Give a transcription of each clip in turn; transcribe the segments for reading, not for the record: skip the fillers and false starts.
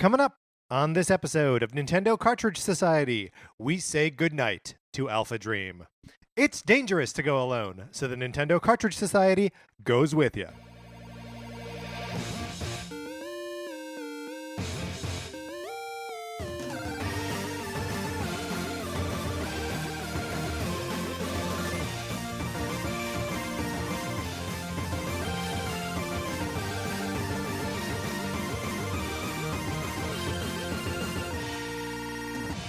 Coming up on this episode of Nintendo Cartridge Society, we say goodnight to AlphaDream. It's dangerous to go alone, so the Nintendo Cartridge Society goes with you.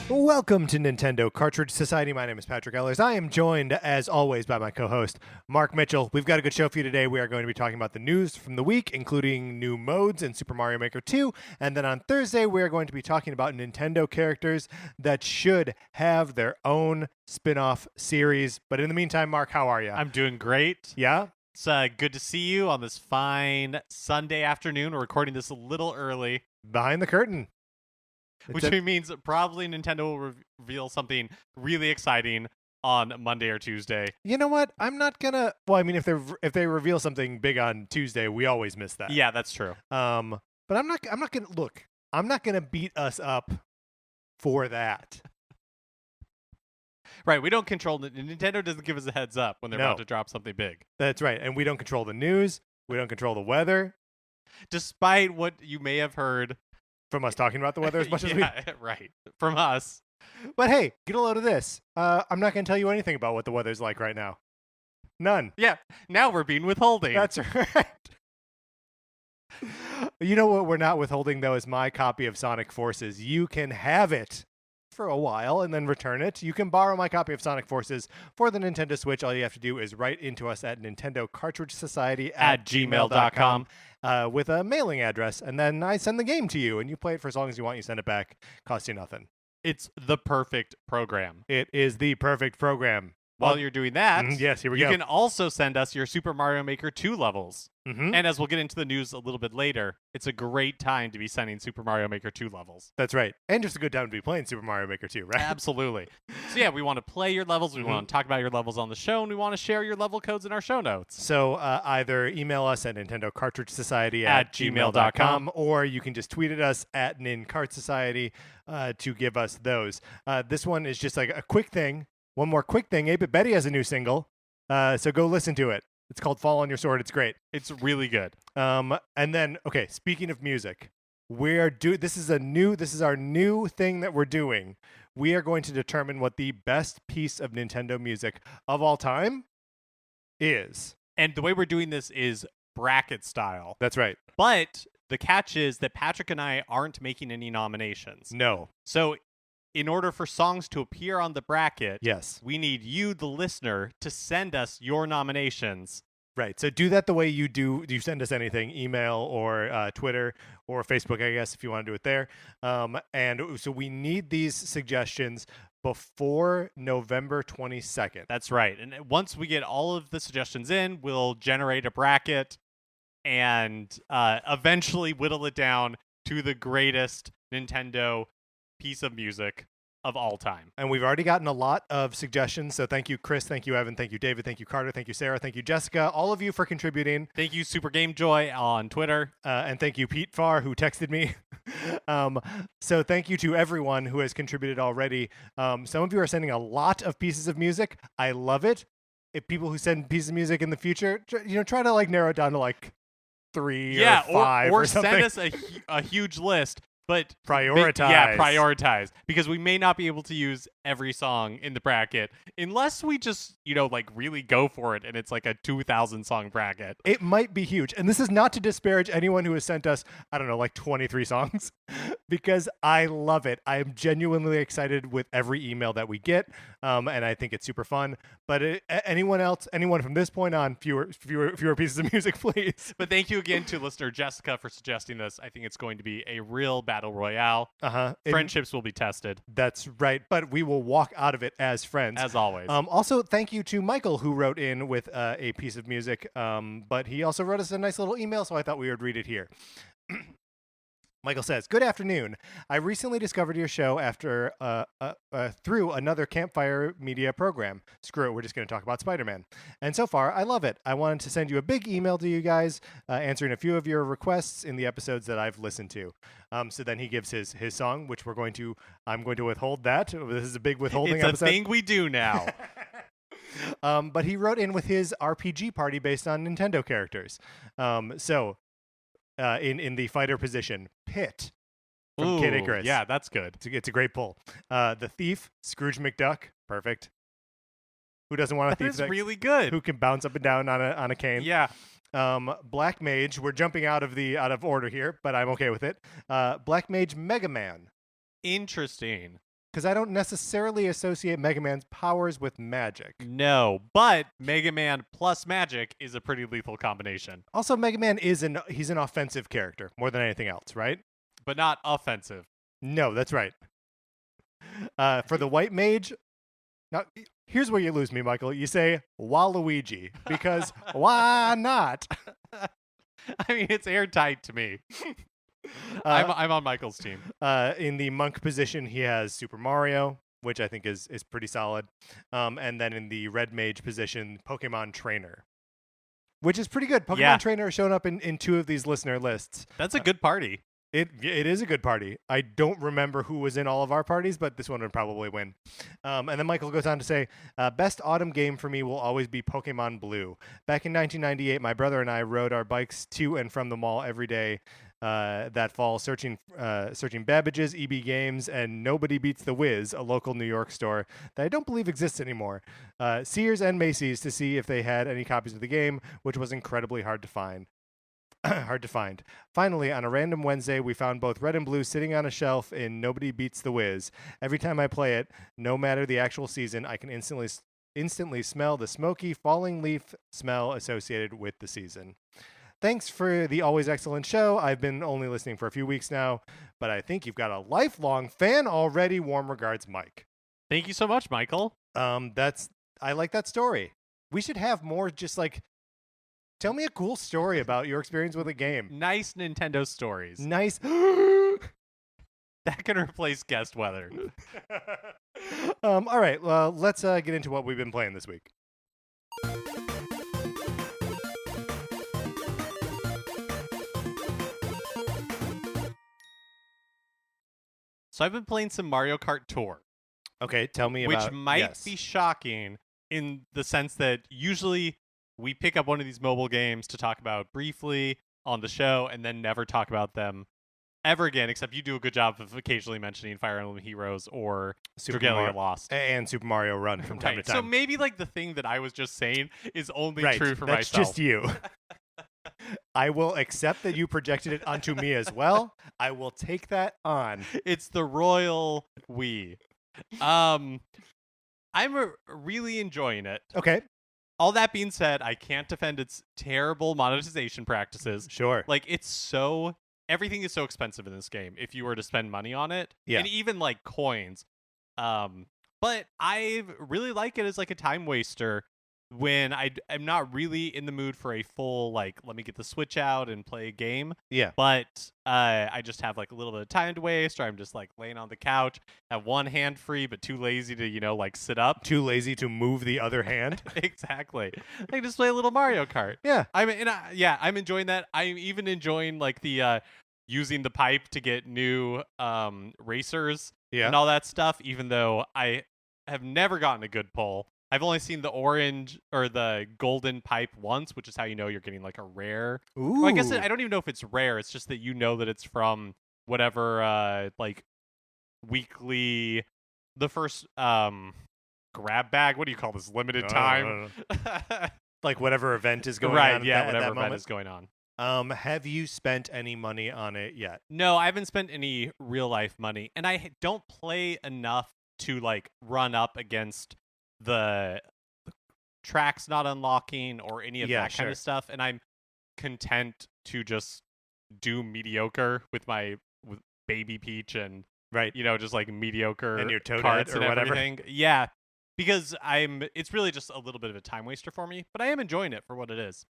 Welcome to Nintendo Cartridge Society. My name is Patrick Ellers. I am joined, as always, by my co-host, Mark Mitchell. We've got a good show for you today. We are going to be talking about the news from the week, including new modes in Super Mario Maker 2. And then on Thursday, we are going to be talking about Nintendo characters that should have their own spin-off series. But in the meantime, Mark, how are you? I'm doing great. Yeah? It's good to see you on this fine Sunday afternoon. We're recording this a little early. Behind the curtain. Which means probably Nintendo will reveal something really exciting on Monday or Tuesday. You know what? I'm not gonna. Well, I mean, if they reveal something big on Tuesday, we always miss that. Yeah, that's true. But I'm not gonna look. I'm not gonna beat us up for that. Right, we don't control Nintendo doesn't give us a heads up when they're about to drop something big. That's right, and we don't control the news. We don't control the weather. Despite what you may have heard. From us talking about the weather as much as we... right. From us. But hey, get a load of this. I'm not going to tell you anything about what the weather's like right now. None. Yeah, now we're being withholding. That's right. You know what we're not withholding, though, is my copy of Sonic Forces. You can have it for a while and then return it. You can borrow my copy of Sonic Forces for the Nintendo Switch. All you have to do is write into us at Nintendo Cartridge Society at gmail.com with a mailing address, and then I send the game to you, and you play it for as long as you want. You send it back. Costs you nothing. It's the perfect program. It is the perfect program. While you're doing that, yes, here we go. You can also send us your Super Mario Maker 2 levels. Mm-hmm. And as we'll get into the news a little bit later, it's a great time to be sending Super Mario Maker 2 levels. That's right. And just a good time to be playing Super Mario Maker 2, right? Absolutely. So yeah, we want to play your levels, we want to talk about your levels on the show, and we want to share your level codes in our show notes. So either email us at Nintendo Cartridge Society at gmail.com, or you can just tweet at us at NinCart Society to give us those. This one is just like a quick thing. One more quick thing. 8-Bit Betty has a new single, so go listen to it. It's called Fall on Your Sword. It's great. It's really good. And then, okay, speaking of music, this is our new thing that we're doing. We are going to determine what the best piece of Nintendo music of all time is. And the way we're doing this is bracket style. That's right. But the catch is that Patrick and I aren't making any nominations. No. So in order for songs to appear on the bracket, yes, we need you, the listener, to send us your nominations. Right. So do that the way you do. You send us anything, email or Twitter or Facebook, I guess, if you want to do it there. And so we need these suggestions before November 22nd. That's right. And once we get all of the suggestions in, we'll generate a bracket and eventually whittle it down to the greatest Nintendo piece of music of all time. And we've already gotten a lot of suggestions, so thank you, Chris, thank you, Evan, thank you, David, thank you, Carter, thank you, Sarah, thank you, Jessica, all of you for contributing. Thank you, Super Game Joy on Twitter. And thank you, Pete Farr, who texted me. So thank you to everyone who has contributed already. Some of you are sending a lot of pieces of music. I love it. If people who send pieces of music in the future, try to narrow it down to 3 or 5 or something. Send us a huge list. But prioritize. Prioritize. Because we may not be able to use every song in the bracket unless we just, really go for it and it's like a 2,000 song bracket. It might be huge. And this is not to disparage anyone who has sent us, 23 songs, because I love it. I am genuinely excited with every email that we get, and I think it's super fun. But anyone from this point on, fewer pieces of music, please. But thank you again to listener Jessica for suggesting this. I think it's going to be a real battle royale. Friendships will be tested. That's right. But we will walk out of it as friends. As always. Also, thank you to Michael, who wrote in with a piece of music. But he also wrote us a nice little email, so I thought we would read it here. Michael says, "Good afternoon. I recently discovered your show after through another Campfire Media program. Screw it, we're just going to talk about Spider-Man. And so far, I love it. I wanted to send you a big email to you guys, answering a few of your requests in the episodes that I've listened to." So then he gives his song, which I'm going to withhold that. This is a big withholding It's episode. a thing we do now. But he wrote in with his RPG party based on Nintendo characters. In the fighter position, Pit from Kid Ooh, Icarus. yeah, that's good. It's a great pull. The Thief, Scrooge McDuck, perfect. Who doesn't want a That thief is that, really good. who can bounce up and down on a cane? Yeah. Black Mage. We're jumping out of order here, but I'm okay with it. Black Mage Mega Man, Interesting. because I don't necessarily associate Mega Man's powers with magic. No, but Mega Man plus magic is a pretty lethal combination, Also, Mega Man he's an offensive character more than anything else, right? but not offensive. No, that's right. For the White Mage, now here's where you lose me, Michael. You say Waluigi because why not? I mean, it's airtight to me. I'm on Michael's team. In the monk position, he has Super Mario, which I think is pretty solid. And then in the red mage position, Pokemon Trainer, which is pretty good. Pokemon Trainer has shown up in two of these listener lists. That's a good party. It is a good party. I don't remember who was in all of our parties, but this one would probably win. And then Michael goes on to say, best autumn game for me will always be Pokemon Blue. Back in 1998, my brother and I rode our bikes to and from the mall every day that fall, searching Babbage's, EB Games, and Nobody Beats the Wiz, a local New York store that I don't believe exists anymore. Sears and Macy's to see if they had any copies of the game, which was incredibly hard to find. Finally, on a random Wednesday, we found both Red and Blue sitting on a shelf in Nobody Beats the Wiz. Every time I play it, no matter the actual season, I can instantly smell the smoky falling leaf smell associated with the season. Thanks for the always excellent show. I've been only listening for a few weeks now, but I think you've got a lifelong fan already. Warm regards, Mike. Thank you so much, Michael. I like that story. We should have more just like, tell me a cool story about your experience with a game. Nice Nintendo stories. Nice. That can replace guest weather. All right, well, let's get into what we've been playing this week. So I've been playing some Mario Kart Tour. Okay, tell me about. Which might be shocking in the sense that usually we pick up one of these mobile games to talk about briefly on the show and then never talk about them ever again, except you do a good job of occasionally mentioning Fire Emblem Heroes or Dragalia Lost. And Super Mario Run from time to time. So maybe like the thing that I was just saying is only true for That's myself. just you. I will accept that you projected it onto me as well. I will take that on. It's the royal we. I'm really enjoying it. Okay. All that being said, I can't defend its terrible monetization practices. Sure. Like, everything is so expensive in this game if you were to spend money on it. Yeah. And even, like, coins. But I really like it as, like, a time waster when I'm not really in the mood for a full, like, let me get the Switch out and play a game. Yeah. But I just have, like, a little bit of time to waste, or I'm just, like, laying on the couch, have one hand free, but too lazy to, like, sit up. Too lazy to move the other hand. Exactly. I can just play a little Mario Kart. Yeah. I'm enjoying that. I'm even enjoying, like, the using the pipe to get new racers and all that stuff, even though I have never gotten a good pull. I've only seen the orange or the golden pipe once, which is how you know you're getting like a rare. Ooh. Well, I guess I don't even know if it's rare. It's just that you know that it's from whatever like weekly, the first grab bag. What do you call this? Limited time. Like whatever event is going on. Right. Yeah. at Whatever that event moment. is going on. Have you spent any money on it yet? No, I haven't spent any real life money, and I don't play enough to like run up against the tracks not unlocking or any of that kind of stuff, and I'm content to just do mediocre with Baby Peach and just like mediocre and your carts or and whatever. everything. Yeah, because it's really just a little bit of a time waster for me, but I am enjoying it for what it is.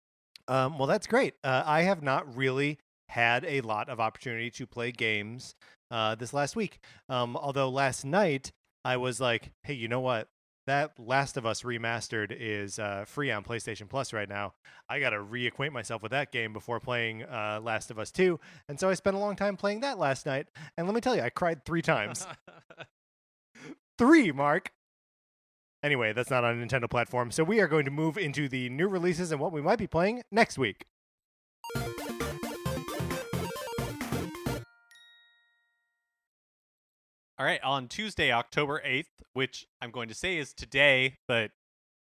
Well, that's great. I have not really had a lot of opportunity to play games this last week. Although last night I was like, hey, you know what? That Last of Us remastered is free on PlayStation Plus right now. I got to reacquaint myself with that game before playing Last of Us 2. And so I spent a long time playing that last night. And let me tell you, I cried 3 times. 3, Mark. Anyway, that's not on a Nintendo platform. So we are going to move into the new releases and what we might be playing next week. All right, on Tuesday, October 8th, which I'm going to say is today, but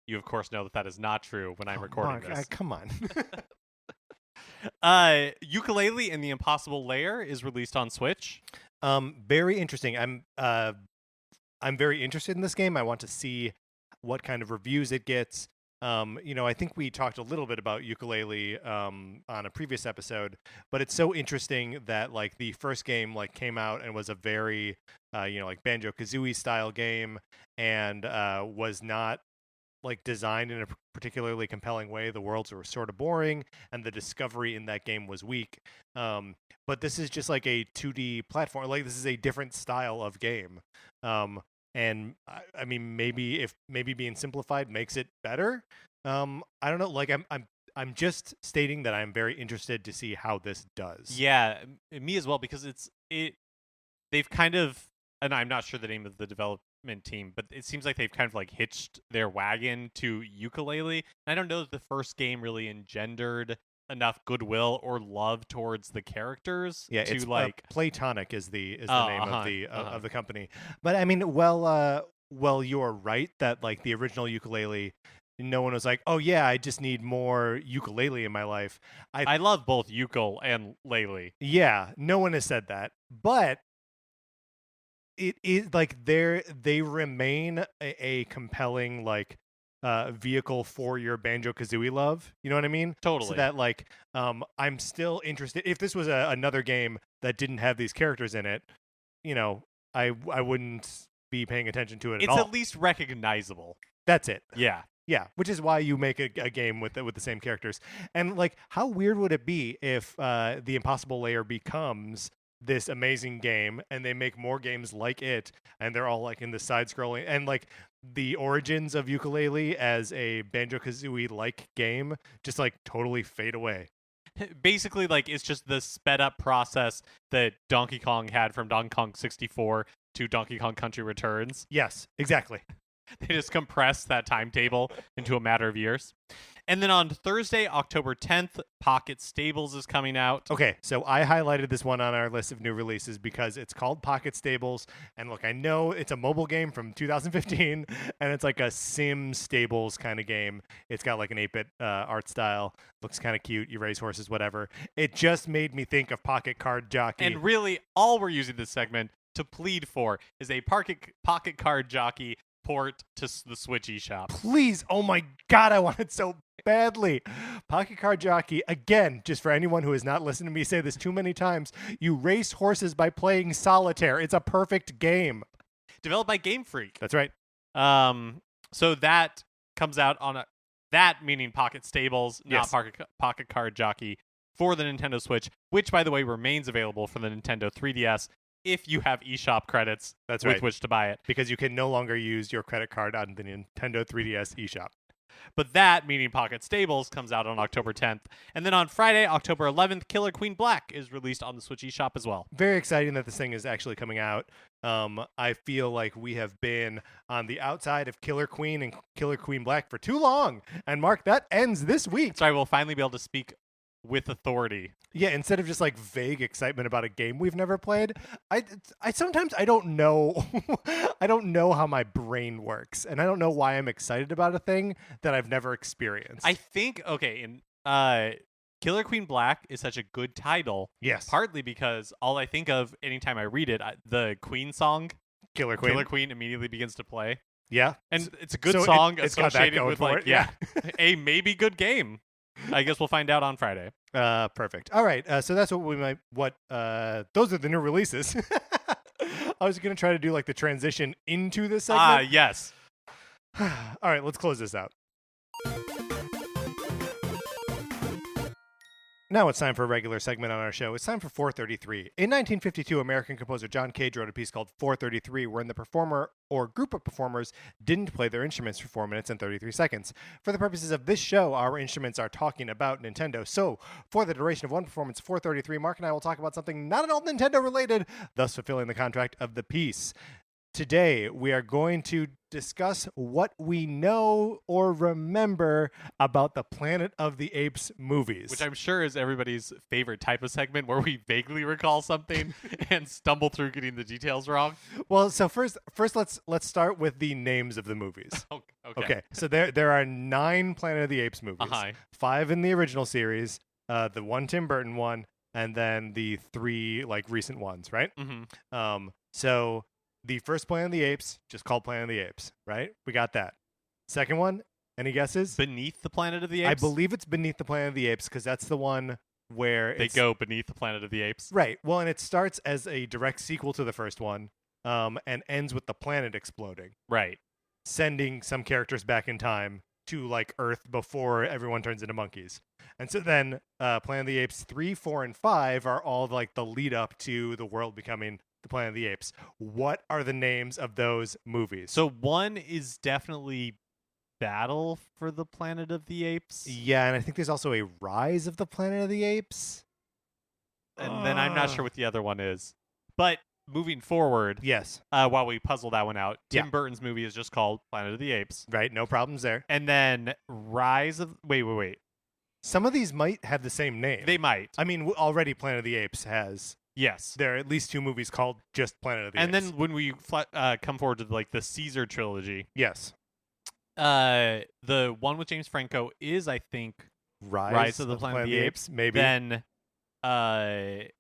you, of course, know that that is not true when I'm recording Mark, this. Come on. Ukulele and the Impossible Lair is released on Switch. Very interesting. I'm very interested in this game. I want to see what kind of reviews it gets. I think we talked a little bit about Ukulele on a previous episode, but it's so interesting that like the first game like came out and was a very like Banjo-Kazooie style game and was not like designed in a particularly compelling way. The worlds were sort of boring and the discovery in that game was weak. But this is just like a 2D platform. Like this is a different style of game. And I mean, maybe being simplified makes it better. I don't know. Like I'm just stating that I'm very interested to see how this does. Yeah, me as well, because they've kind of, and I'm not sure the name of the development team, but it seems like they've kind of like hitched their wagon to Ukulele. I don't know that the first game really engendered enough goodwill or love towards the characters. Yeah, to it's like Playtonic is the name of the company. But I mean, well, you're right that like the original Ukulele, no one was like, oh yeah, I just need more ukulele in my life. I love both Ukel and Lele. Yeah, no one has said that, but it is like they remain a compelling like vehicle for your Banjo-Kazooie love. You know what I mean? Totally. So that like I'm still interested. If this was another game that didn't have these characters in it, I wouldn't be paying attention to it at all. It's at least recognizable. That's it. Yeah. Yeah, which is why you make a game with the same characters. And like, how weird would it be if the Impossible Lair becomes this amazing game and they make more games like it and they're all like in the side scrolling and like the origins of Ukulele as a Banjo-Kazooie like game just like totally fade away. Basically, like it's just the sped up process that Donkey Kong had from Donkey Kong 64 to Donkey Kong Country Returns. Yes, exactly. They just compressed that timetable into a matter of years. And then on Thursday, October 10th, Pocket Stables is coming out. Okay, so I highlighted this one on our list of new releases because it's called Pocket Stables. And look, I know it's a mobile game from 2015, and it's like a sim stables kind of game. It's got like an 8-bit art style. Looks kind of cute. You race horses, whatever. It just made me think of Pocket Card Jockey. And really, all we're using this segment to plead for is a Pocket Card Jockey port to the Switch eShop. Please, oh my God, I want it so badly. Pocket Card Jockey, again, just for anyone who has not listened to me say this too many times, you race horses by playing solitaire. It's a perfect game. Developed by Game Freak. That's right. So that comes out on that meaning Pocket Stables, Yes. not Pocket Card Jockey, for the Nintendo Switch, which, by the way, remains available for the Nintendo 3DS if you have eShop credits That's with right. which to buy it. Because you can no longer use your credit card on the Nintendo 3DS eShop. But that, meaning Pocket Stables, comes out on October 10th. And then on Friday, October 11th, Killer Queen Black is released on the Switch eShop as well. Very exciting that this thing is actually coming out. I feel like we have been on the outside of Killer Queen and Killer Queen Black for too long. And Mark, that ends this week. So I will finally be able to speak with authority. Yeah, instead of just like vague excitement about a game we've never played, I sometimes I don't know I don't know how my brain works, and I don't know why I'm excited about a thing that I've never experienced. I think Killer Queen Black is such a good title. Yes. Partly because all I think of anytime I read it, the Queen song, Killer Queen. Killer Queen immediately begins to play. Yeah. And it's a good So song it's got that associated going with for like it, yeah. a maybe good game. I guess we'll find out on Friday. Perfect. All right. So that's those are the new releases. I was going to try to do like the transition into this segment. Yes. All right, let's close this out. Now it's time for a regular segment on our show. It's time for 433. In 1952, American composer John Cage wrote a piece called 433, wherein the performer or group of performers didn't play their instruments for 4 minutes and 33 seconds. For the purposes of this show, our instruments are talking about Nintendo. So, for the duration of one performance, 433, Mark and I will talk about something not at all Nintendo related, thus fulfilling the contract of the piece. Today, we are going to discuss what we know or remember about the Planet of the Apes movies. Which I'm sure is everybody's favorite type of segment, where we vaguely recall something and stumble through getting the details wrong. Well, so first let's start with the names of the movies. Okay. So there are 9 Planet of the Apes movies. 5 in the original series, the one Tim Burton one, and then the 3 recent ones, right? Mm-hmm. So the first Planet of the Apes, just called Planet of the Apes, right? We got that. Second one, any guesses? Beneath the Planet of the Apes? I believe it's Beneath the Planet of the Apes because that's the one where they go beneath the Planet of the Apes. Right. Well, and it starts as a direct sequel to the first one, and ends with the planet exploding. Right. Sending some characters back in time to Earth before everyone turns into monkeys. And so then Planet of the Apes 3, 4, and 5 are all the lead up to the world becoming the Planet of the Apes. What are the names of those movies? So one is definitely Battle for the Planet of the Apes. Yeah, and I think there's also a Rise of the Planet of the Apes. And then I'm not sure what the other one is. But moving forward, yes. While we puzzle that one out, Tim Burton's movie is just called Planet of the Apes. Right, no problems there. And then Rise of... Wait. Some of these might have the same name. They might. I mean, already Planet of the Apes has... Yes. There are at least 2 movies called just Planet of the Apes. And then when we come forward to the Caesar trilogy. Yes. The one with James Franco is, I think, Rise of the Planet of the Apes. Maybe. Then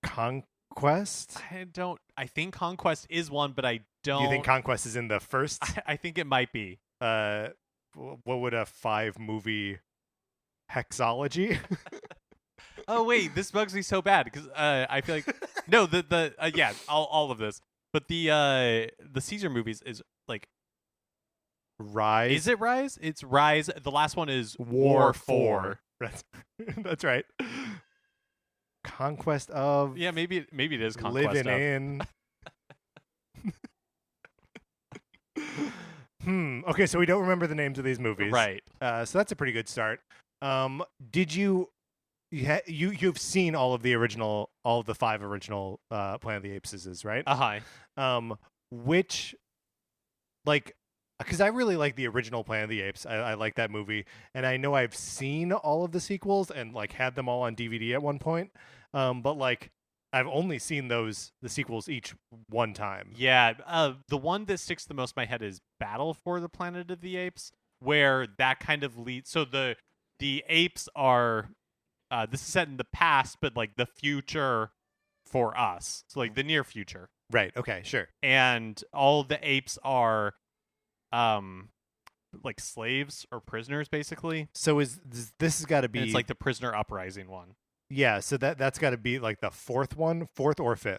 Conquest? I think Conquest is one, but I don't. You think Conquest is in the first? I think it might be. What would a 5-movie hexology? Oh wait, this bugs me so bad because I feel like no, all of this, but the Caesar movies is Rise. Is it Rise? It's Rise. The last one is War 4. That's right. Conquest of. Yeah, maybe it is Conquest living in. Okay, so we don't remember the names of these movies, right? So that's a pretty good start. Did you've seen all of the 5 original Planet of the Apes, right? Which, because I really like the original Planet of the Apes. I like that movie, and I know I've seen all of the sequels and had them all on DVD at one point. But I've only seen the sequels each one time. Yeah, the one that sticks the most in my head is Battle for the Planet of the Apes, where that kind of leads. So the apes are. This is set in the past, but the future for us. So the near future. Right. Okay. Sure. And all the apes are, slaves or prisoners, basically. So this has got to be? And it's the prisoner uprising one. Yeah. So that's got to be the 4th one, 4th or 5th.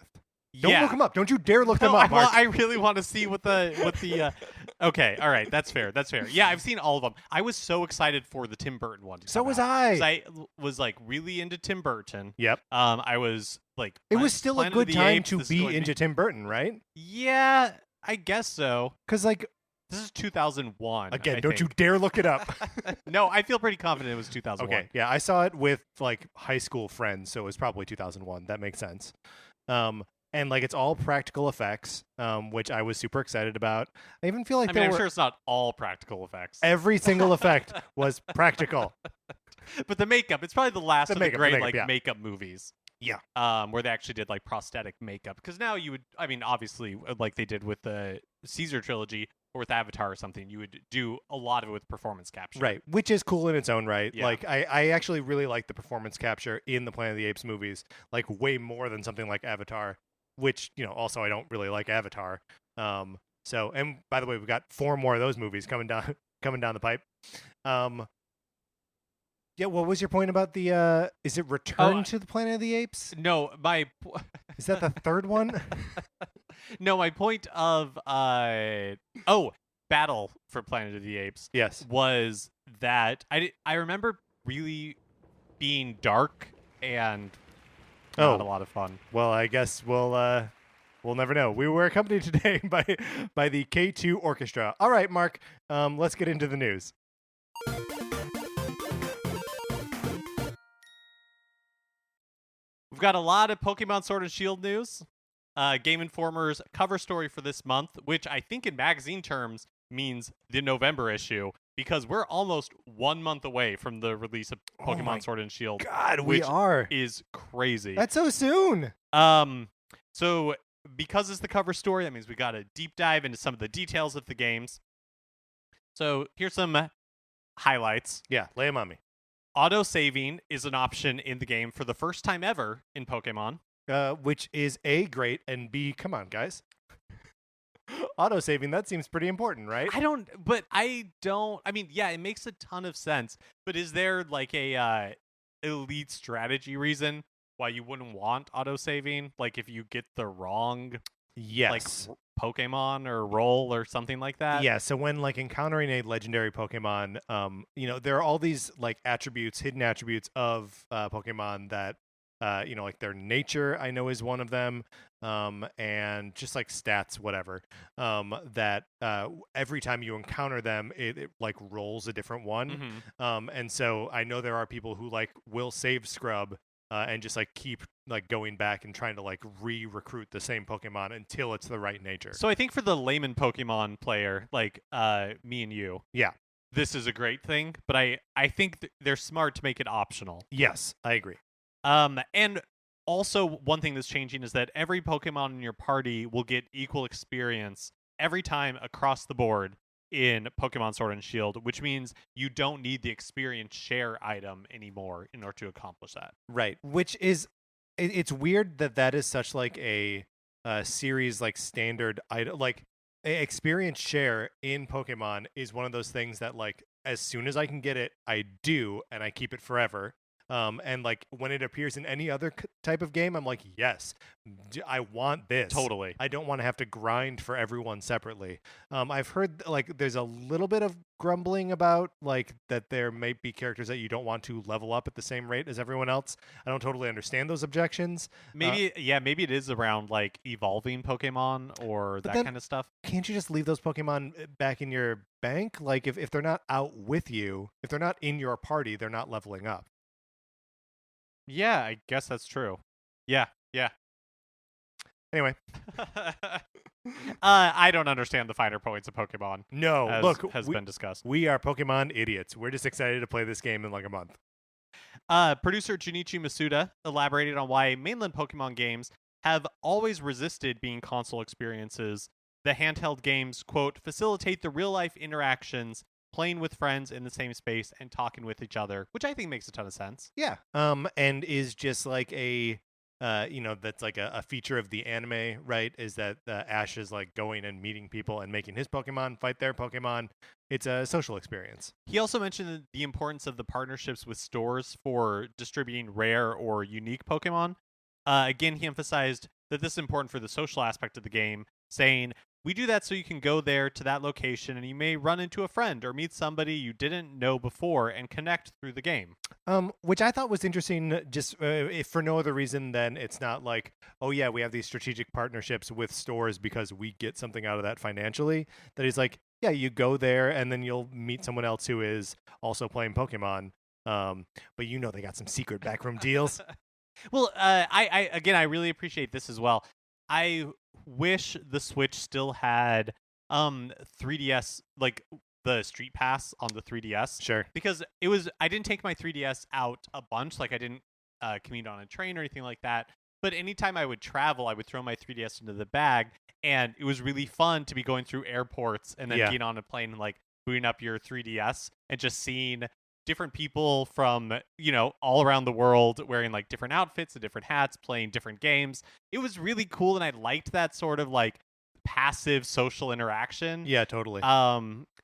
Don't look them up. Don't you dare look them up, Mark. I really want to see what the. Okay, all right, that's fair. Yeah, I've seen all of them. I was so excited for the Tim Burton one. So was I. 'Cause I was really into Tim Burton. Yep. I was it was still a good time to be into Tim Burton, right? Yeah, I guess so. Because this is 2001. Again, don't you dare look it up. No, I feel pretty confident it was 2001. Okay, yeah, I saw it with high school friends, so it was probably 2001. That makes sense. And it's all practical effects, which I was super excited about. I even feel I'm sure it's not all practical effects. Every single effect was practical. But the makeup, it's probably the last of the great makeup movies. Yeah. Where they actually did prosthetic makeup. Because now you would, obviously, like they did with the Caesar trilogy or with Avatar or something, you would do a lot of it with performance capture. Right, which is cool in its own right. Yeah. I actually really like the performance capture in the Planet of the Apes movies, way more than something like Avatar. Which, also I don't really like Avatar. So, and by the way, we've got 4 more of those movies coming down the pipe. Yeah, what was your point about the, is it Return to the Planet of the Apes? No, is that the 3rd one? No, my point of, Battle for Planet of the Apes. Yes. Was that, I remember really being dark and not a lot of fun. Well, I guess we'll never know. We were accompanied today by the K2 Orchestra. All right, Mark, let's get into the news. We've got a lot of Pokemon Sword and Shield news. Game Informer's cover story for this month, which I think in magazine terms means the November issue, because we're almost 1 month away from the release of Pokemon Sword and Shield. God, we are. Is crazy. That's so soon. So because it's the cover story, that means we got to deep dive into some of the details of the games. So here's some highlights. Yeah, lay them on me. Auto-saving is an option in the game for the first time ever in Pokemon. Which is A, great, and B, come on, guys. Auto-saving, that seems pretty important, right? I mean, yeah, it makes a ton of sense. But is there like a elite strategy reason why you wouldn't want auto-saving? Like if you get the wrong yes. like Pokemon or role or something like that? Yeah, so when like encountering a legendary Pokemon, there are all these like attributes, hidden attributes of Pokemon that like their nature, I know, is one of them, and just like stats, whatever, that every time you encounter them, it like rolls a different one. Mm-hmm. And so I know there are people who like will save Scrub and just like keep like going back and trying to like re-recruit the same Pokemon until it's the right nature. So I think for the layman Pokemon player, like me and you, yeah, this is a great thing, but I think they're smart to make it optional. Yes, I agree. And also one thing that's changing is that every Pokemon in your party will get equal experience every time across the board in Pokemon Sword and Shield, which means you don't need the experience share item anymore in order to accomplish that. Right, which is, it's weird that is such like a series like standard item. Like experience share in Pokemon is one of those things that like as soon as I can get it, I do, and I keep it forever. And like when it appears in any other type of game, I'm like, yes, I want this. Totally. I don't want to have to grind for everyone separately. I've heard like there's a little bit of grumbling about like that there may be characters that you don't want to level up at the same rate as everyone else. I don't totally understand those objections. Maybe it is around like evolving Pokemon or that kind of stuff. Can't you just leave those Pokemon back in your bank? Like if they're not out with you, if they're not in your party, they're not leveling up. Yeah, I guess that's true. Yeah. Anyway. I don't understand the finer points of Pokemon. No, has been discussed. We are Pokemon idiots. We're just excited to play this game in like a month. Producer Junichi Masuda elaborated on why mainland Pokemon games have always resisted being console experiences. The handheld games, quote, facilitate the real-life interactions playing with friends in the same space and talking with each other, which I think makes a ton of sense. Yeah. And is just like a, that's like a feature of the anime, right? Is that Ash is like going and meeting people and making his Pokemon fight their Pokemon. It's a social experience. He also mentioned the importance of the partnerships with stores for distributing rare or unique Pokemon. Again, he emphasized that this is important for the social aspect of the game, saying, we do that so you can go there to that location and you may run into a friend or meet somebody you didn't know before and connect through the game. Which I thought was interesting, just if for no other reason than it's not like, oh yeah, we have these strategic partnerships with stores because we get something out of that financially. That is like, yeah, you go there and then you'll meet someone else who is also playing Pokemon. But they got some secret backroom deals. Well, I really appreciate this as well. I wish the Switch still had 3DS, like the Street Pass on the 3DS. Sure. Because I didn't take my 3DS out a bunch, like I didn't commute on a train or anything like that. But anytime I would travel, I would throw my 3DS into the bag, and it was really fun to be going through airports and then getting on a plane and like booting up your 3DS and just seeing different people from, all around the world wearing like different outfits and different hats, playing different games. It was really cool, and I liked that sort of like passive social interaction. Yeah, totally.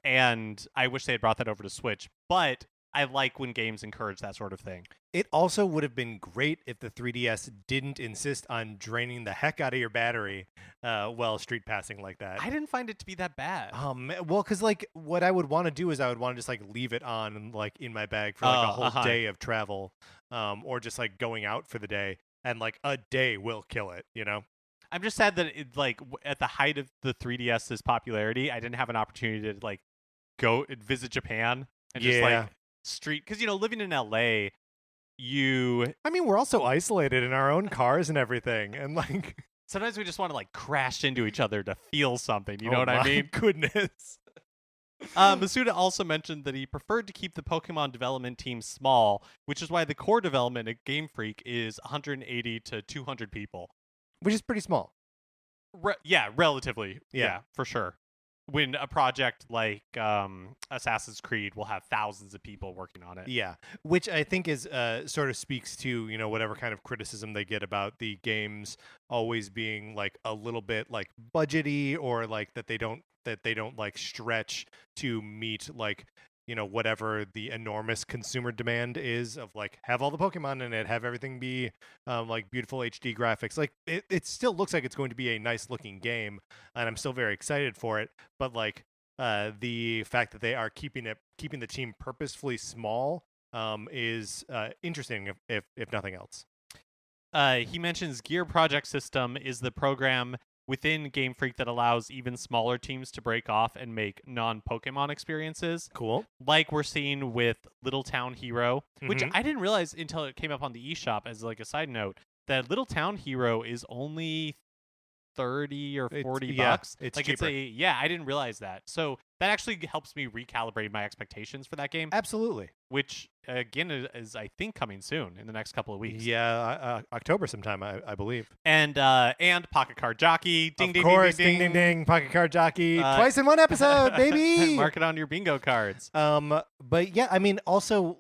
And I wish they had brought that over to Switch, but I like when games encourage that sort of thing. It also would have been great if the 3DS didn't insist on draining the heck out of your battery while street passing like that. I didn't find it to be that bad. Well, because like what I would want to do is I would want to just like leave it on like in my bag for like a whole day of travel. or just like going out for the day, and like a day will kill it, you know? I'm just sad that it, like at the height of the 3DS's popularity, I didn't have an opportunity to like go and visit Japan and just like street, because living in LA, I mean, we're also isolated in our own cars and everything, and like sometimes we just want to like crash into each other to feel something. You know oh what I my mean? Goodness. Masuda also mentioned that he preferred to keep the Pokemon development team small, which is why the core development at Game Freak is 180 to 200 people. Which is pretty small. Yeah, relatively. Yeah. Yeah, for sure. When a project like Assassin's Creed will have thousands of people working on it. Yeah, which I think is sort of speaks to whatever kind of criticism they get about the games always being like a little bit like budgety, or like that they don't like stretch to meet like whatever the enormous consumer demand is of like have all the Pokemon in it, have everything be like beautiful HD graphics. Like it still looks like it's going to be a nice looking game, and I'm still very excited for it. But like the fact that they are keeping the team purposefully small is interesting, if nothing else. He mentions Gear Project System is the program within Game Freak that allows even smaller teams to break off and make non-Pokemon experiences. Cool. Like we're seeing with Little Town Hero, which Mhm. I didn't realize until it came up on the eShop as like a side note, that Little Town Hero is only 30 or 40 bucks. It's like cheaper. I didn't realize that. So that actually helps me recalibrate my expectations for that game, Absolutely. which again is I think coming soon in the next couple of weeks. Yeah, October sometime, I believe. And Pocket Card Jockey, ding Of ding course, ding ding ding, Pocket Card Jockey, twice in one episode, baby. Mark it on your bingo cards. But yeah, I mean, also,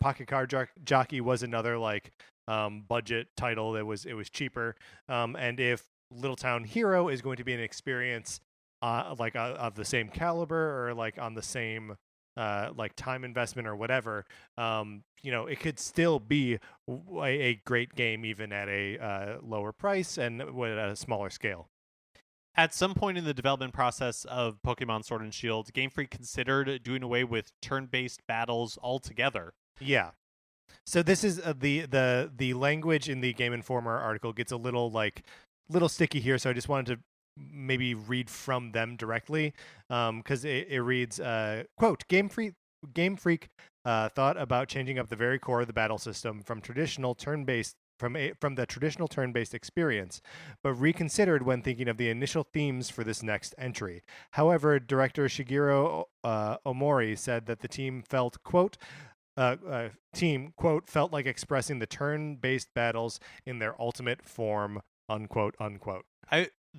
Pocket Card Jockey was another like budget title that was cheaper. And if Little Town Hero is going to be an experience like of the same caliber, or like on the same like time investment or whatever, it could still be a great game even at a lower price and at a smaller scale. At some point in the development process of Pokemon Sword and Shield, Game Freak considered doing away with turn-based battles altogether. Yeah. So this is the language in the Game Informer article gets a little sticky here. So I just wanted to maybe read from them directly, because it reads, quote, Game Freak thought about changing up the very core of the battle system from traditional turn-based from the traditional turn-based experience, but reconsidered when thinking of the initial themes for this next entry. However, director Shigeru Omori said that the team felt, quote, felt like expressing the turn-based battles in their ultimate form, unquote, unquote.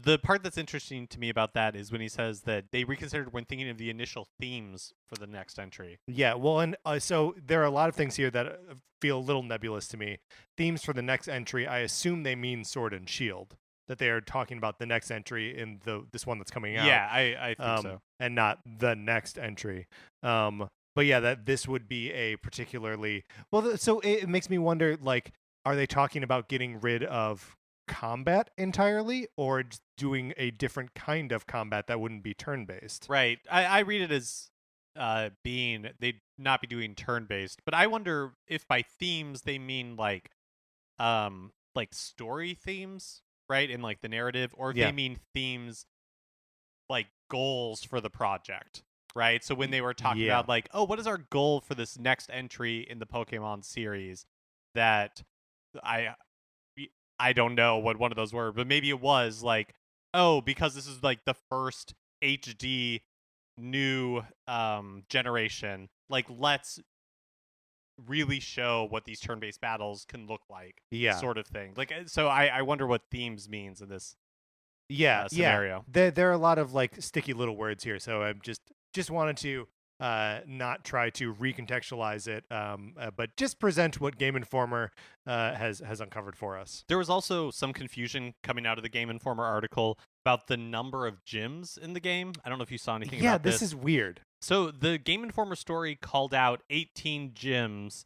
The part that's interesting to me about that is when he says that they reconsidered when thinking of the initial themes for the next entry. Yeah, well, and so there are a lot of things here that feel a little nebulous to me. Themes for the next entry, I assume they mean Sword and Shield, that they are talking about the next entry in this one that's coming out. Yeah, I think so. And not the next entry. But yeah, that this would be a particularly... Well, so it makes me wonder, like, are they talking about getting rid of combat entirely, or doing a different kind of combat that wouldn't be turn-based? Right. I read it as being they'd not be doing turn-based, but I wonder if by themes they mean like story themes, right, in like the narrative, or if they mean themes like goals for the project, right? So when they were talking about like, oh, what is our goal for this next entry in the Pokemon series, that I don't know what one of those were, but maybe it was like, oh, because this is like the first HD new generation, like let's really show what these turn-based battles can look like, sort of thing. Like, so I wonder what themes means in this scenario. There are a lot of like sticky little words here, so I just wanted to not try to recontextualize it, but just present what Game Informer has uncovered for us. There was also some confusion coming out of the Game Informer article about the number of gyms in the game. I don't know if you saw anything about this. Yeah, this is weird. So the Game Informer story called out 18 gyms,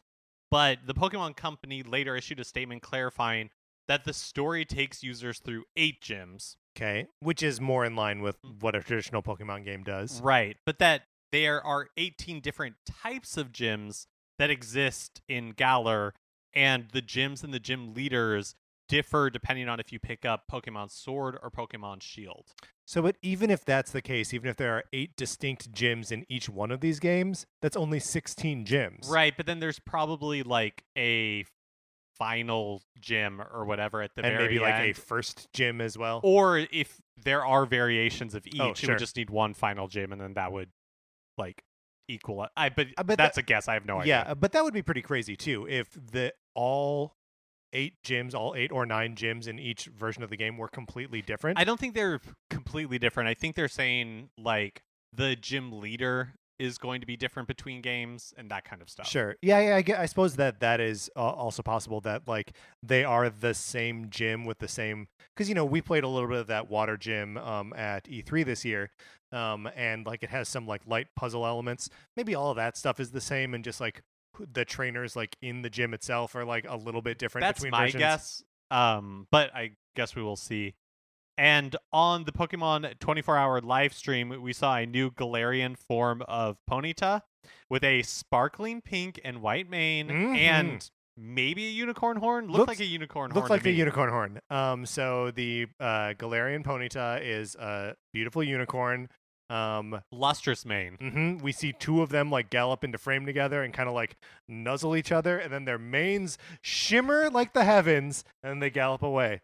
but the Pokemon Company later issued a statement clarifying that the story takes users through 8 gyms. Okay, which is more in line with what a traditional Pokemon game does. Right, but that there are 18 different types of gyms that exist in Galar, and the gyms and the gym leaders differ depending on if you pick up Pokemon Sword or Pokemon Shield. So, but even if that's the case, even if there are 8 distinct gyms in each one of these games, that's only 16 gyms. Right, but then there's probably like a final gym or whatever at the And very maybe like a end. first gym as well. Or if there are variations of each, it sure. would just need one final gym, and then that would like equal it. But bet that's a guess. I have no idea. Yeah, but that would be pretty crazy too if all 8 gyms, all 8 or 9 gyms in each version of the game were completely different. I don't think they're completely different. I think they're saying like the gym leader is going to be different between games and that kind of stuff. Sure. Yeah. I suppose that is also possible that like they are the same gym with the same, because we played a little bit of that water gym at E3 this year, and like it has some like light puzzle elements. Maybe all of that stuff is the same, and just like the trainers like in the gym itself are like a little bit different. That's between my versions. guess. But I guess we will see. And on the Pokemon 24-hour live stream, we saw a new Galarian form of Ponyta with a sparkling pink and white mane and maybe a unicorn horn. Looked like a unicorn horn. Looked like to a me. unicorn horn. So the Galarian Ponyta is a beautiful unicorn. Lustrous mane. We see 2 of them like gallop into frame together and kind of like nuzzle each other, and then their manes shimmer like the heavens, and they gallop away.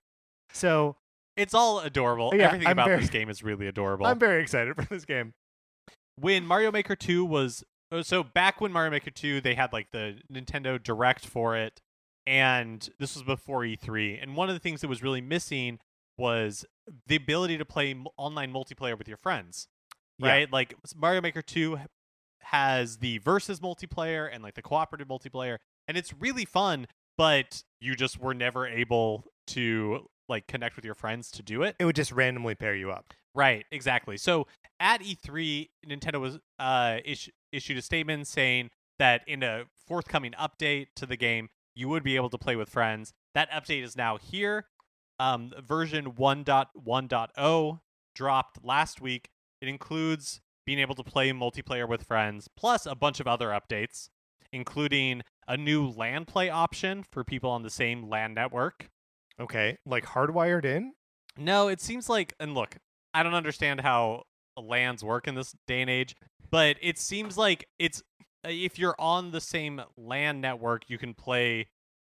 So it's all adorable. Yeah, Everything about this game is really adorable. I'm very excited for this game. When Mario Maker 2 was... So back when Mario Maker 2, they had like the Nintendo Direct for it, and this was before E3. And one of the things that was really missing was the ability to play online multiplayer with your friends, right? Yeah. Like Mario Maker 2 has the versus multiplayer and like the cooperative multiplayer, and it's really fun, but you just were never able to like connect with your friends to do it. It would just randomly pair you up. Right, exactly. So at E3, Nintendo was issued a statement saying that in a forthcoming update to the game, you would be able to play with friends. That update is now here. Version 1.1.0 dropped last week. It includes being able to play multiplayer with friends, plus a bunch of other updates, including a new LAN play option for people on the same LAN network. Okay, like hardwired in? No, it seems like, and look, I don't understand how LANs work in this day and age, but it seems like it's if you're on the same LAN network, you can play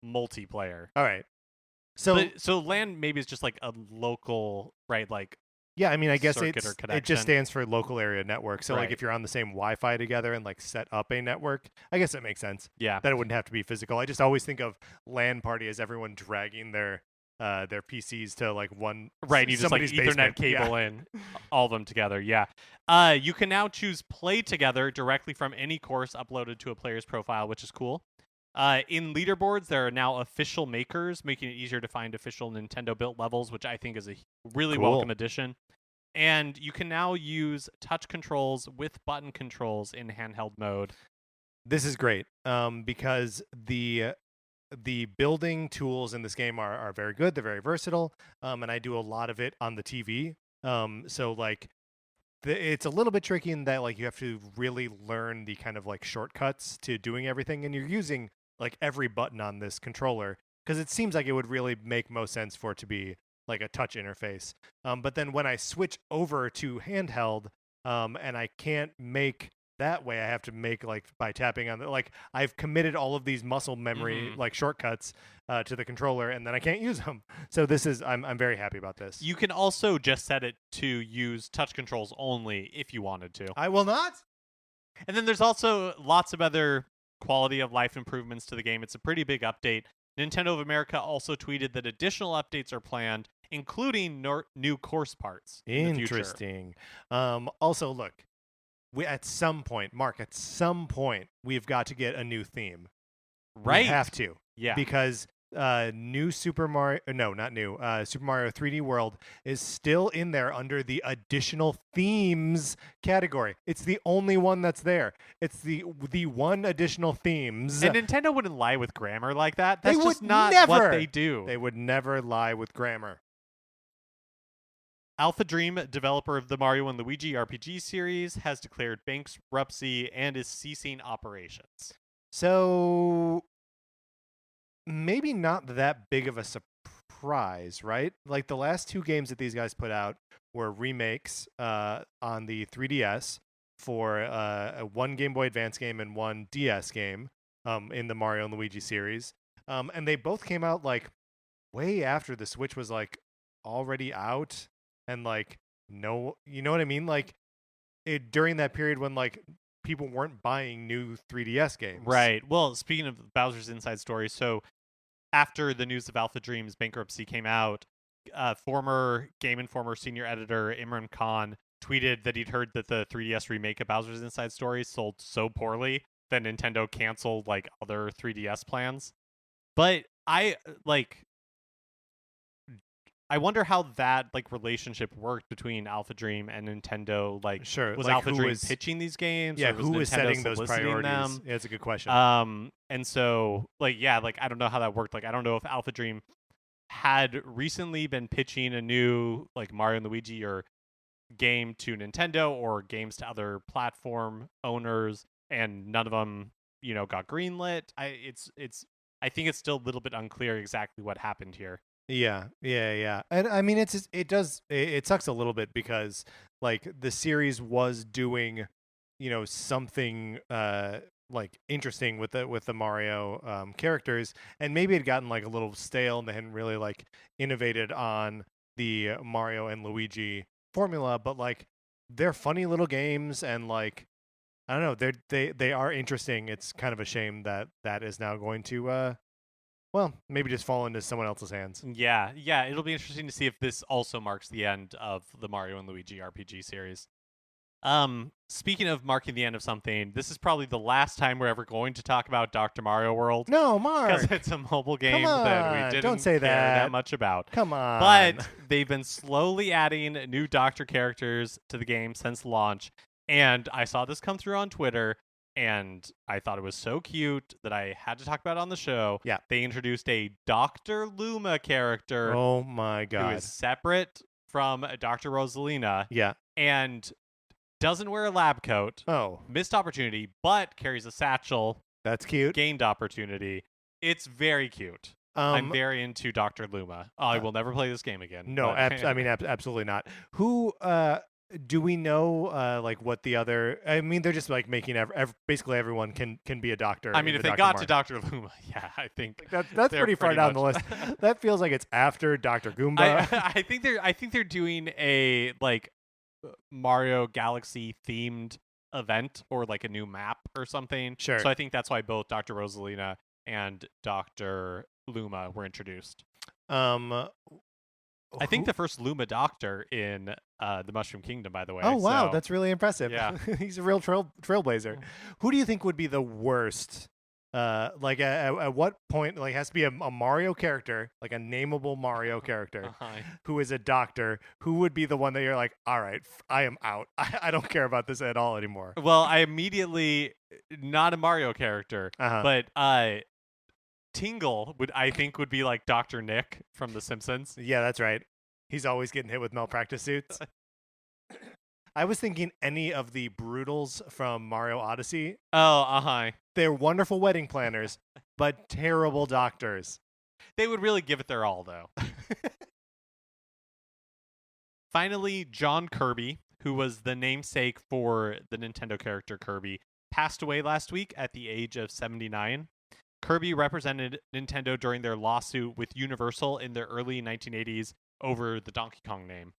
multiplayer. All right. So LAN maybe is just like a local, right? Like yeah, I mean, I guess circuit or it connection. just stands for local area network. So like Right. if you're on the same Wi-Fi together and like set up a network, I guess it makes sense. Yeah. That it wouldn't have to be physical. I just always think of LAN party as everyone dragging their PCs to like one Right, you just like somebody's Ethernet basement. cable in all of them together. Yeah. You can now choose play together directly from any course uploaded to a player's profile, which is cool. In leaderboards, there are now official makers, making it easier to find official Nintendo-built levels, which I think is a really Cool. welcome addition. And you can now use touch controls with button controls in handheld mode. This is great because the building tools in this game are very good. They're very versatile, and I do a lot of it on the TV. So like, it's a little bit tricky in that like you have to really learn the kind of like shortcuts to doing everything, and you're using like every button on this controller because it seems like it would really make most sense for it to be like a touch interface. But then when I switch over to handheld, and I can't make that way, I have to make like by tapping on the, like I've committed all of these muscle memory like shortcuts to the controller, and then I can't use them. So this is I'm very happy about this. You can also just set it to use touch controls only if you wanted to. I will not. And then there's also lots of other quality of life improvements to the game. It's a pretty big update. Nintendo of America also tweeted that additional updates are planned, including new course parts. Interesting. Also, look, at some point, we've got to get a new theme. Right. We have to. Yeah. Because new Super Mario, no, not new, Super Mario 3D World is still in there under the additional themes category. It's the only one that's there. It's the one additional themes. And Nintendo wouldn't lie with grammar like that. That's They just would not never. what they do. They would never lie with grammar. AlphaDream, developer of the Mario and Luigi RPG series, has declared bankruptcy and is ceasing operations. So maybe not that big of a surprise, right? Like the last two games that these guys put out were remakes on the 3DS for a one Game Boy Advance game and one DS game in the Mario and Luigi series. And they both came out like way after the Switch was like already out, and like no, you know what I mean? Like during that period when like people weren't buying new 3DS games. Right. Well, speaking of Bowser's Inside Story, so after the news of AlphaDream's bankruptcy came out, former Game Informer senior editor Imran Khan tweeted that he'd heard that the 3DS remake of Bowser's Inside Story sold so poorly that Nintendo canceled like other 3DS plans. But I wonder how that like relationship worked between AlphaDream and Nintendo. Like, sure, was like, AlphaDream pitching these games? Yeah, or was who was Nintendo setting those soliciting priorities? them? Yeah, that's a good question. And so like, yeah, like I don't know how that worked. Like, I don't know if AlphaDream had recently been pitching a new like Mario and Luigi or game to Nintendo or games to other platform owners, and none of them, got greenlit. I think it's still a little bit unclear exactly what happened here. Yeah. And I mean, it sucks a little bit because like the series was doing, something like interesting with the Mario characters, and maybe it had gotten like a little stale and they hadn't really like innovated on the Mario and Luigi formula, but like they're funny little games, and like I don't know, they are interesting. It's kind of a shame that is now going to well, maybe just fall into someone else's hands. Yeah, it'll be interesting to see if this also marks the end of the Mario and Luigi RPG series. Speaking of marking the end of something, this is probably the last time we're ever going to talk about Dr. Mario World. No, Mark, because it's a mobile game that we didn't don't say care that much about. Come on. But they've been slowly adding new Doctor characters to the game since launch, and I saw this come through on Twitter, and I thought it was so cute that I had to talk about it on the show. Yeah. They introduced a Dr. Luma character. Oh my god. Who is separate from Dr. Rosalina. Yeah. And doesn't wear a lab coat. Oh. Missed opportunity, but carries a satchel. That's cute. Gained opportunity. It's very cute. I'm very into Dr. Luma. I will never play this game again. No, I mean, absolutely not. Who do we know? Like what the other? I mean, they're just like making basically everyone can be a doctor. I mean, if they got to Dr. Luma, yeah, I think that's pretty far down the list. That feels like it's after Dr. Goomba. I think they're doing a like Mario Galaxy themed event or like a new map or something. Sure. So I think that's why both Dr. Rosalina and Dr. Luma were introduced. I think the first Luma Doctor in the Mushroom Kingdom, by the way. Oh wow, that's really impressive. Yeah, he's a real trailblazer. Who do you think would be the worst? Like at what point? Like, has to be a Mario character, like a nameable Mario character, who is a doctor. Who would be the one that you're like, all right, I am out. I don't care about this at all anymore. Well, I immediately not a Mario character, but Tingle would be like Dr. Nick from The Simpsons. Yeah, that's right. He's always getting hit with malpractice suits. I was thinking any of the Brutals from Mario Odyssey. Oh, They're wonderful wedding planners, but terrible doctors. They would really give it their all, though. Finally, John Kirby, who was the namesake for the Nintendo character Kirby, passed away last week at the age of 79. Kirby represented Nintendo during their lawsuit with Universal in the early 1980s over the Donkey Kong name.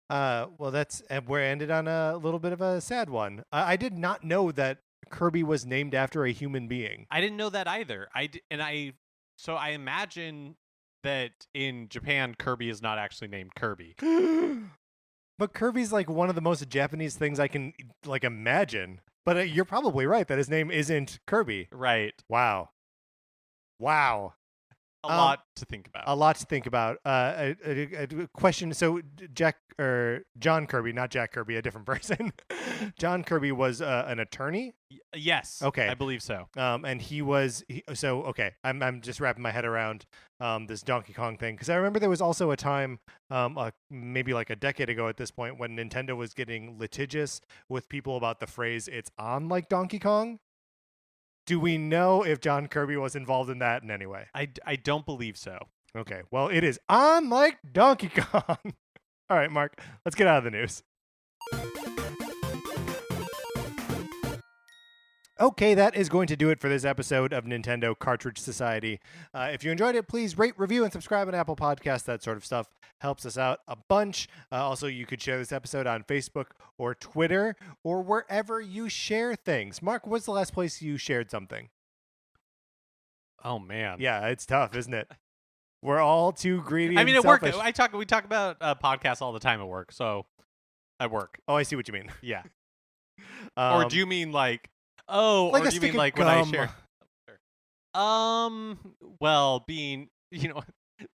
Well, that's where it ended on a little bit of a sad one. I did not know that Kirby was named after a human being. I didn't know that either. So I imagine that in Japan, Kirby is not actually named Kirby. But Kirby's like one of the most Japanese things I can like imagine. But you're probably right that his name isn't Kirby. Right. Wow. A lot to think about. A lot to think about. A question. So John Kirby, not Jack Kirby, a different person. John Kirby was an attorney. Yes. Okay. I believe so. And okay. I'm just wrapping my head around this Donkey Kong thing, because I remember there was also a time, maybe like a decade ago at this point, when Nintendo was getting litigious with people about the phrase "it's on like Donkey Kong." Do we know if John Kirby was involved in that in any way? I don't believe so. Okay, well, it is on like Donkey Kong. All right, Mark, let's get out of the news. Okay, that is going to do it for this episode of Nintendo Cartridge Society. If you enjoyed it, please rate, review, and subscribe on Apple Podcasts. That sort of stuff helps us out a bunch. Also, you could share this episode on Facebook or Twitter or wherever you share things. Mark, what's the last place you shared something? Oh, man. Yeah, it's tough, isn't it? We're all too greedy. I mean, and at work, selfish. we talk about podcasts all the time at work. So, at work. Oh, I see what you mean. Yeah. Or do you mean like... Oh, like or do you mean like when I share? Well, being,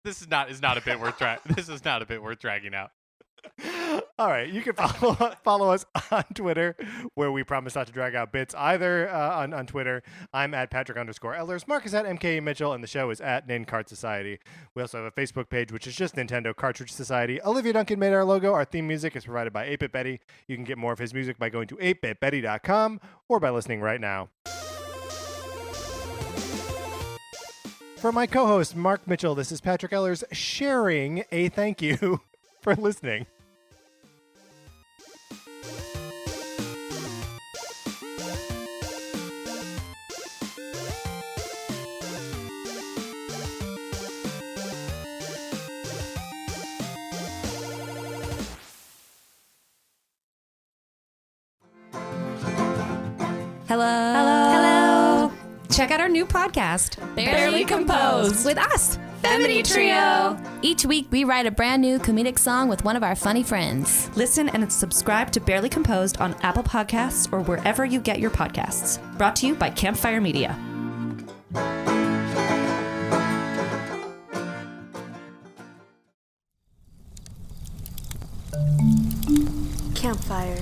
this is not a bit worth this is not a bit worth dragging out. All right, you can follow us on Twitter, where we promise not to drag out bits either. On Twitter, I'm at Patrick_Elders. Mark is at MK Mitchell, and the show is at Nin Cart Society. We also have a Facebook page, which is just Nintendo Cartridge Society. Olivia Duncan made our logo. Our theme music is provided by 8-Bit Betty. You can get more of his music by going to 8bitbetty.com or by listening right now. For my co-host, Mark Mitchell, this is Patrick Ehlers sharing a thank you for listening. Hello. Check out our new podcast, Barely Composed, with us, Femini Trio. Each week, we write a brand new comedic song with one of our funny friends. Listen and subscribe to Barely Composed on Apple Podcasts or wherever you get your podcasts. Brought to you by Campfire Media. Campfire.